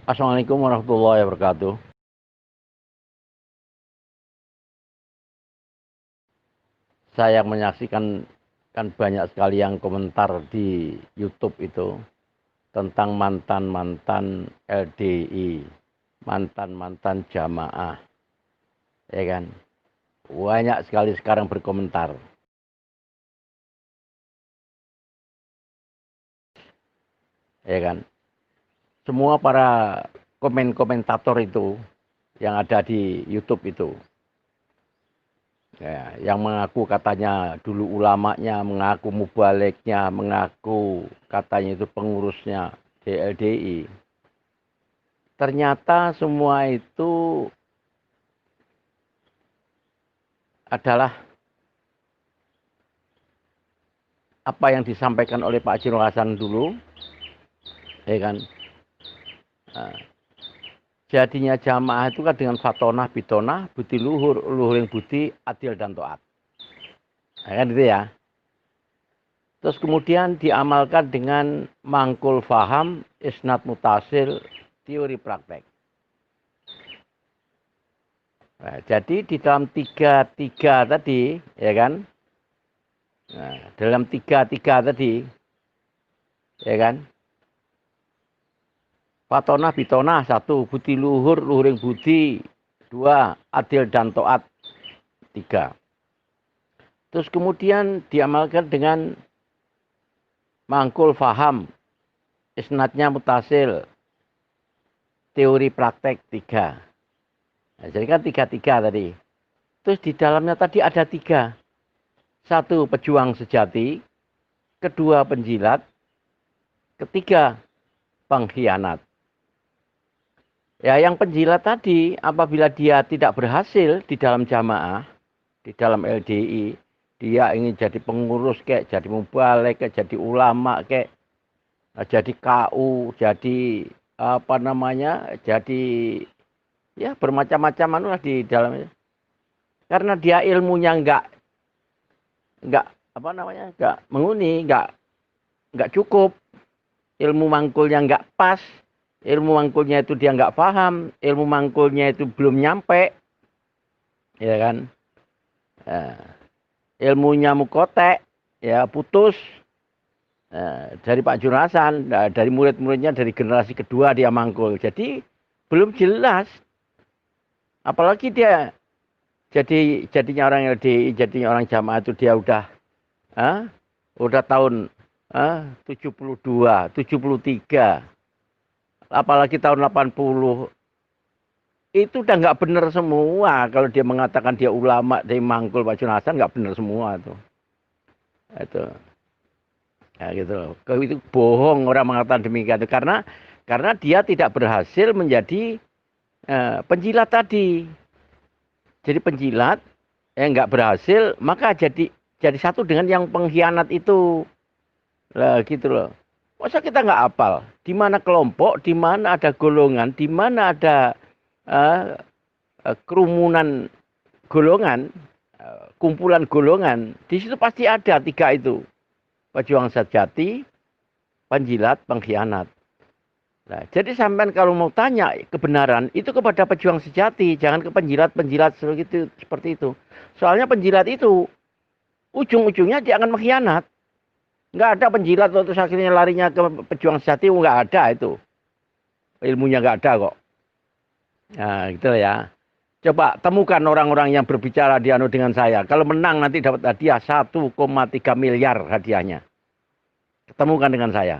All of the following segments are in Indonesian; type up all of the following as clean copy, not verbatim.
Assalamualaikum warahmatullahi wabarakatuh. Saya menyaksikan kan banyak sekali yang komentar di YouTube itu tentang mantan-mantan LDI, mantan-mantan jamaah, ya kan? Banyak sekali sekarang berkomentar, ya kan? Semua para komentator itu yang ada di YouTube itu, ya, yang mengaku katanya dulu ulamanya, mengaku mubaliknya, mengaku katanya itu pengurusnya DLDI. Ternyata semua itu adalah apa yang disampaikan oleh Pak Haji Nur Hasan dulu, ya kan? Nah, jadinya jamaah itu kan dengan fatonah, bitonah, budi luhur, luhur yang budi, adil dan toat. Nah, kan itu ya. Terus kemudian diamalkan dengan mangkul faham, isnad mutasil, teori praktek. Nah, jadi di dalam tiga tadi, ya kan? Nah, dalam tiga tadi, ya kan? Fatonah bitonah satu, budi luhur, luhur yang budi dua, adil dan toat tiga. Terus kemudian diamalkan dengan mangkul faham, isnadnya mutasil, teori praktek tiga. Nah, jadi kan tiga tadi. Terus di dalamnya tadi ada tiga. Satu, pejuang sejati. Kedua, penjilat. Ketiga, pengkhianat. Ya, yang penjilat tadi, apabila dia tidak berhasil di dalam jamaah, di dalam LDI, dia ingin jadi pengurus, kayak jadi mubalik, kayak jadi ulama, kayak jadi KU, jadi apa namanya, jadi ya bermacam-macam lah di dalamnya. Karena dia ilmunya nggak apa namanya, nggak menguni, nggak cukup, ilmu mangkulnya nggak pas, ilmu mangkulnya itu dia nggak paham, ilmu mangkulnya itu belum nyampe, ya kan? Nah, ilmunya mukotek, ya putus. Nah, dari Pak Jurasan, nah, dari murid-muridnya dari generasi kedua dia mangkul. Jadi belum jelas. Apalagi dia jadinya orang LDI, jadinya orang jamaah itu dia ah, udah tahun 72, 73. Apalagi tahun 80. Itu udah nggak benar semua. Kalau dia mengatakan dia ulama, dia mangkul Pak Jurasan, nggak benar semua tuh. Itu. Ya gitu loh. Itu bohong orang mengatakan demikian itu karena dia tidak berhasil menjadi penjilat tadi. Jadi penjilat yang nggak berhasil maka jadi satu dengan yang pengkhianat itu. Lah gitu loh. Masa kita nggak hafal? Di mana kelompok, di mana ada golongan, di mana ada uh, kerumunan golongan, kumpulan golongan, di situ pasti ada tiga itu. Pejuang sejati, penjilat, pengkhianat. Nah, jadi sampean kalau mau tanya kebenaran itu kepada pejuang sejati, jangan ke penjilat-penjilat seperti itu. Soalnya penjilat itu ujung-ujungnya dia akan mengkhianat. Nggak ada penjilat terus akhirnya larinya ke pejuang sejati, nggak ada itu. Ilmunya nggak ada kok. Nah, gitu ya. Coba temukan orang-orang yang berbicara dianu dengan saya. Kalau menang nanti dapat hadiah 1,3 miliar hadiahnya. Ketemukan dengan saya.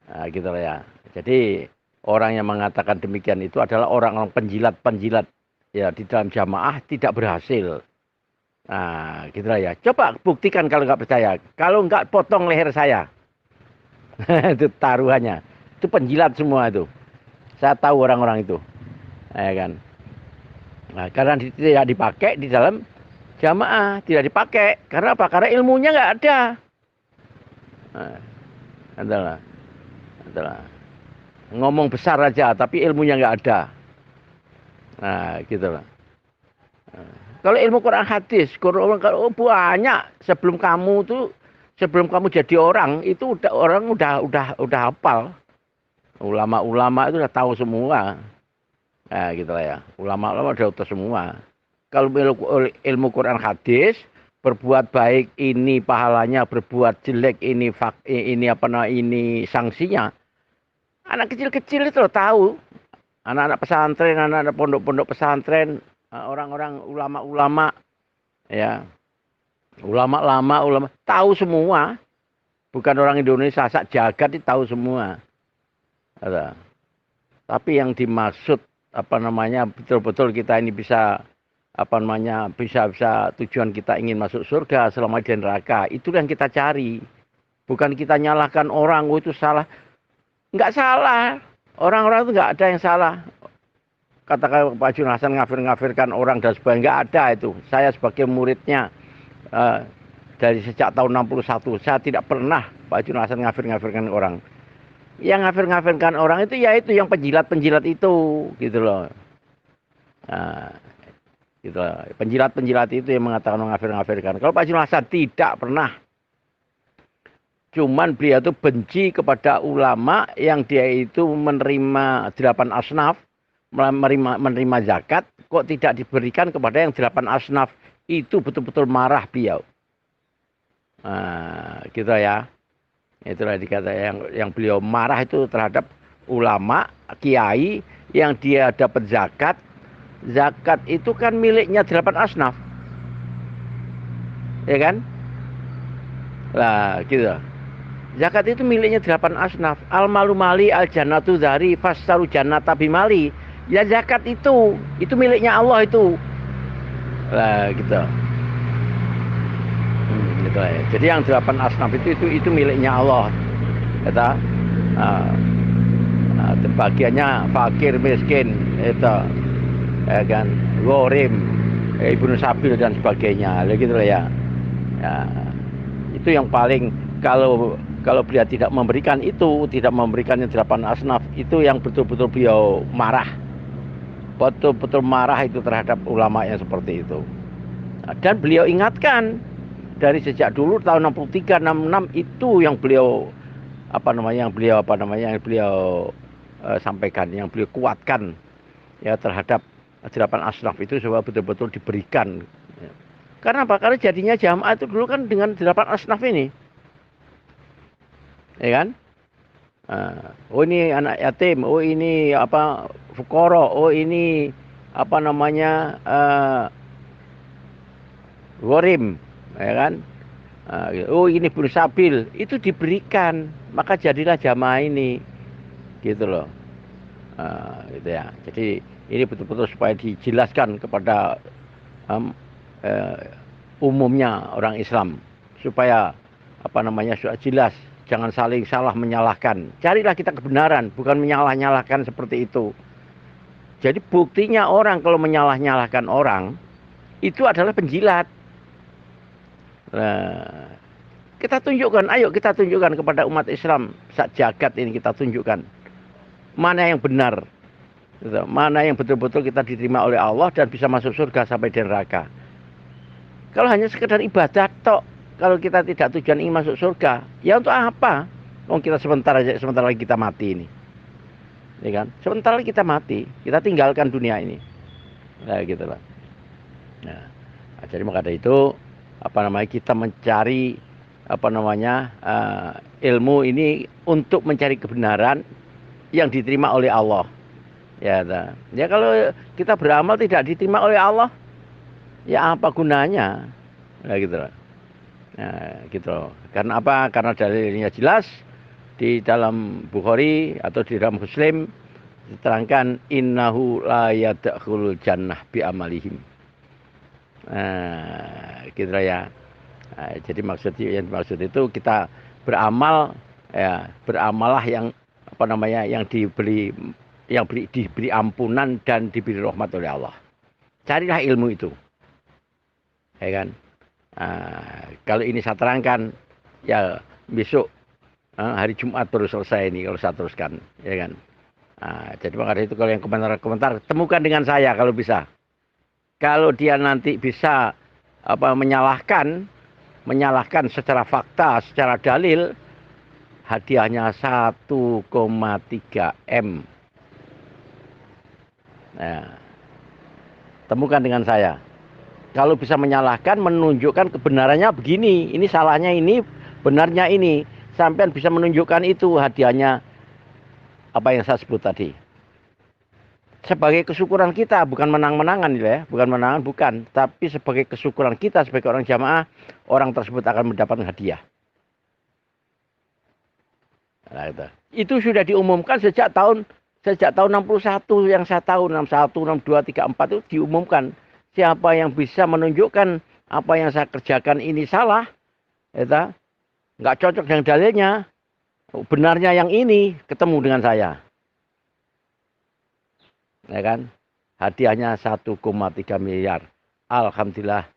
Nah, gitu ya. Jadi orang yang mengatakan demikian itu adalah orang-orang penjilat-penjilat ya di dalam jamaah tidak berhasil. Nah, gitu ya. Coba buktikan kalau nggak percaya. Kalau nggak potong leher saya. Itu taruhannya. Itu penjilat semua itu. Saya tahu orang-orang itu. Ya kan. Nah, karena tidak dipakai di dalam jamaah, tidak dipakai. Karena apa? Karena ilmunya nggak ada. Nah, adalah, adalah ngomong besar aja, tapi ilmunya nggak ada. Nah, gitu lah. Nah, kalau ilmu Quran hadis, Quran kalau banyak sebelum kamu jadi orang itu orang udah hafal. Ulama-ulama itu udah tahu semua. Nah, gitu lah ya. Ulama-ulama udah tahu semua. Kalau ilmu Quran hadis, berbuat baik ini pahalanya, berbuat jelek ini apa namanya ini sanksinya. Anak kecil-kecil itu loh tahu. Anak-anak pesantren, anak-anak pondok-pondok pesantren, orang-orang ulama-ulama, ya, ulama lama, ulama tahu semua. Bukan orang Indonesia, sak jagat itu tahu semua. Ada. Tapi yang dimaksud apa namanya betul-betul kita ini bisa apa namanya bisa tujuan kita ingin masuk surga selama di neraka itu yang kita cari. Bukan kita nyalahkan orang, oh itu salah. Enggak salah. Orang-orang itu enggak ada yang salah. Katakan Pak Jun Hasan ngafir-ngafirkan orang dan sebagainya, enggak ada itu. Saya sebagai muridnya dari sejak tahun 61, saya tidak pernah Pak Jun Hasan ngafir-ngafirkan orang. Yang ngafir-ngafirkan orang itu ya itu yang penjilat-penjilat itu, gitu loh. Nah, gitu loh. Penjilat-penjilat itu yang mengatakan ngafir-ngafirkan. Kalau Pak Jun Hasan tidak pernah. Cuman beliau itu benci kepada ulama yang dia itu menerima 8 asnaf, menerima zakat, kok tidak diberikan kepada yang 8 asnaf. Itu betul-betul marah beliau. Nah, gitu ya. Itulah dikata yang beliau marah itu terhadap ulama, kiai yang dia dapat zakat. Zakat itu kan miliknya 8 asnaf. Ya kan? Lah, gitu. Zakat itu miliknya 8 asnaf. Al malu mali al jannatu dzari fastaru jannata bimali. Ya zakat itu miliknya Allah itu. Lah gitu. Gitu ya. Jadi yang 8 asnaf itu miliknya Allah. Kata bagiannya fakir miskin itu ya kan gharim ibnu sabil dan sebagainya gitu ya. Ya itu yang paling kalau beliau tidak memberikan itu, tidak memberikan yang 8 asnaf, itu yang betul-betul beliau marah. Betul-betul marah itu terhadap ulama yang seperti itu. Dan beliau ingatkan dari sejak dulu tahun 63, 66 itu yang beliau yang beliau sampaikan, yang beliau kuatkan ya terhadap 8 asnaf itu supaya betul-betul diberikan. Karena apa? Karena jadinya jamaah itu dulu kan dengan 8 asnaf ini. Ya kan? Oh ini anak yatim, oh ini fukoro, oh ini gharim, ya kan? Oh ini buru sabil, itu diberikan, maka jadilah jamaah ini, gitu loh. Gitu ya. Jadi ini betul-betul supaya dijelaskan kepada umumnya orang Islam supaya sudah jelas. Jangan saling salah menyalahkan. Carilah kita kebenaran, bukan menyalah-nyalahkan seperti itu. Jadi buktinya orang kalau menyalah-nyalahkan orang, itu adalah penjilat. Nah, ayo kita tunjukkan kepada umat Islam, sak jagat ini kita tunjukkan. Mana yang benar. Mana yang betul-betul kita diterima oleh Allah dan bisa masuk surga sampai di neraka. Kalau hanya sekedar ibadah tok, kalau kita tidak tujuan ingin masuk surga, ya untuk apa? Oh kita sebentar lagi kita mati ini, ya kan? Sebentar lagi kita mati, kita tinggalkan dunia ini, nah gitulah. Nah, jadi maka dari itu kita mencari ilmu ini untuk mencari kebenaran yang diterima oleh Allah. Ya kalau kita beramal tidak diterima oleh Allah, ya apa gunanya? Nah gitulah. Nah, gitu. Karena apa? Karena dalilnya jelas di dalam Bukhari atau di dalam Muslim diterangkan innahu la yadkhulul jannah bi amalihim. Nah, gitu ya. Nah, jadi yang dimaksud itu kita beramal ya, beramalah yang diberi ampunan dan diberi rahmat oleh Allah. Carilah ilmu itu. Ya kan? Kalau ini saya terangkan ya besok hari Jumat baru selesai ini kalau saya teruskan, ya kan. Jadi makanya itu kalau yang komentar temukan dengan saya kalau bisa. Kalau dia nanti bisa menyalahkan secara fakta, secara dalil, hadiahnya 1,3 M. Nah, temukan dengan saya. Kalau bisa menyalahkan, menunjukkan kebenarannya begini, ini salahnya ini, benarnya ini. Sampean bisa menunjukkan itu hadiahnya apa yang saya sebut tadi. Sebagai kesyukuran kita, bukan menang-menangan ya, bukan menangan, bukan. Tapi sebagai kesyukuran kita sebagai orang jamaah, orang tersebut akan mendapatkan hadiah. Nah, itu sudah diumumkan sejak tahun 61 yang saya tahu, 61, 62, 34 itu diumumkan. Siapa yang bisa menunjukkan apa yang saya kerjakan ini salah, ya, nggak cocok dengan dalilnya, benarnya yang ini, ketemu dengan saya. Ya kan? Hadiahnya 1,3 miliar. Alhamdulillah